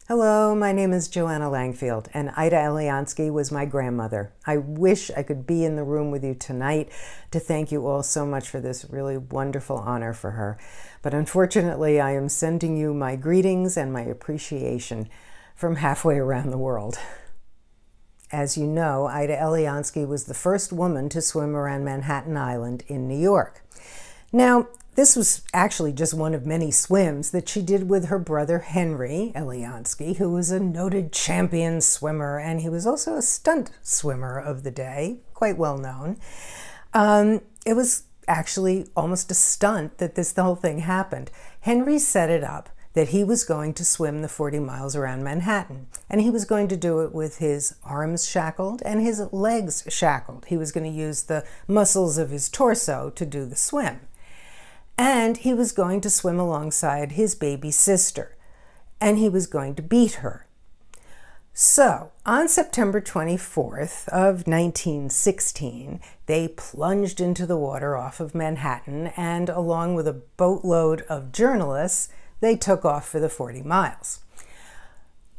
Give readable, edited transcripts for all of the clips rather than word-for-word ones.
Hello, my name is Joanna Langfield, and Ida Elionsky was my grandmother. I wish I could be in the room with you tonight to thank you all so much for this really wonderful honor for her. But unfortunately, I am sending you my greetings and my appreciation from halfway around the world. As you know, Ida Elionsky was the first woman to swim around Manhattan Island in New York. Now, this was actually just one of many swims that she did with her brother Henry Elionsky, who was a noted champion swimmer, and he was also a stunt swimmer of the day, quite well known. It was actually almost a stunt that the whole thing happened. Henry set it up that he was going to swim the 40 miles around Manhattan, and he was going to do it with his arms shackled and his legs shackled. He was going to use the muscles of his torso to do the swim. And he was going to swim alongside his baby sister, and he was going to beat her. So, on September 24th of 1916, they plunged into the water off of Manhattan, and along with a boatload of journalists, they took off for the 40 miles.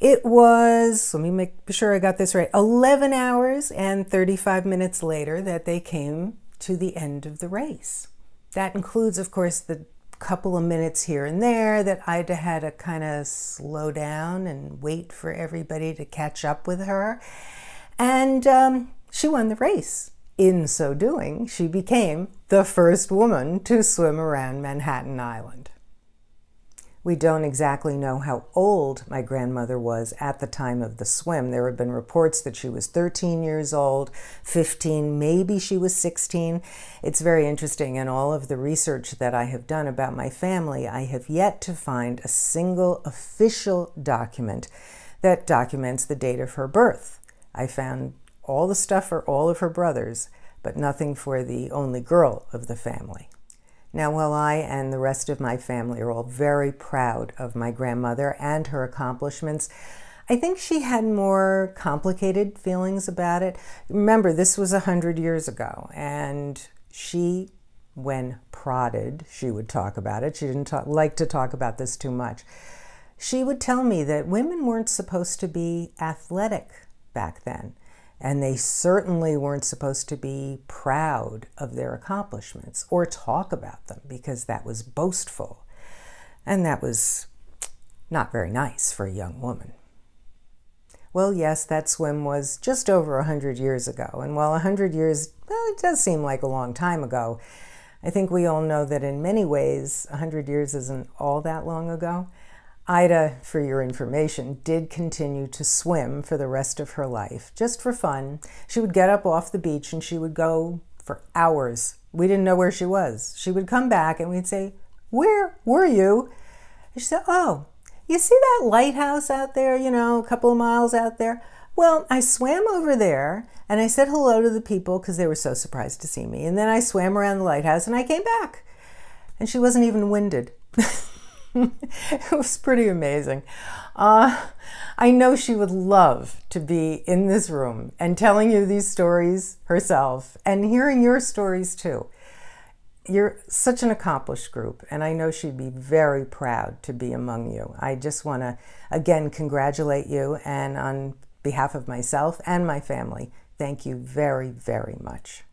It was, let me make sure I got this right, 11 hours and 35 minutes later that they came to the end of the race. That includes, of course, the couple of minutes here and there that Ida had to kind of slow down and wait for everybody to catch up with her. And she won the race. In so doing, she became the first woman to swim around Manhattan Island. We don't exactly know how old my grandmother was at the time of the swim. There have been reports that she was 13 years old, 15, maybe she was 16. It's very interesting. In all of the research that I have done about my family, I have yet to find a single official document that documents the date of her birth. I found all the stuff for all of her brothers, but nothing for the only girl of the family. Now, while I and the rest of my family are all very proud of my grandmother and her accomplishments, I think she had more complicated feelings about it. Remember, this was 100 years ago, and she, when prodded, she would talk about it. She didn't like to talk about this too much. She would tell me that women weren't supposed to be athletic back then. And they certainly weren't supposed to be proud of their accomplishments or talk about them, because that was boastful. And that was not very nice for a young woman. Well, yes, that swim was just over 100 years ago. And while 100 years, well, it does seem like a long time ago, I think we all know that in many ways, 100 years isn't all that long ago. Ida, for your information, did continue to swim for the rest of her life, just for fun. She would get up off the beach and she would go for hours. We didn't know where she was. She would come back and we'd say, "Where were you?" And she said, "Oh, you see that lighthouse out there, a couple of miles out there? Well, I swam over there and I said hello to the people because they were so surprised to see me. And then I swam around the lighthouse and I came back." And she wasn't even winded. It was pretty amazing. I know she would love to be in this room and telling you these stories herself and hearing your stories too. You're such an accomplished group, and I know she'd be very proud to be among you. I just want to, again, congratulate you, and on behalf of myself and my family, thank you very, very much.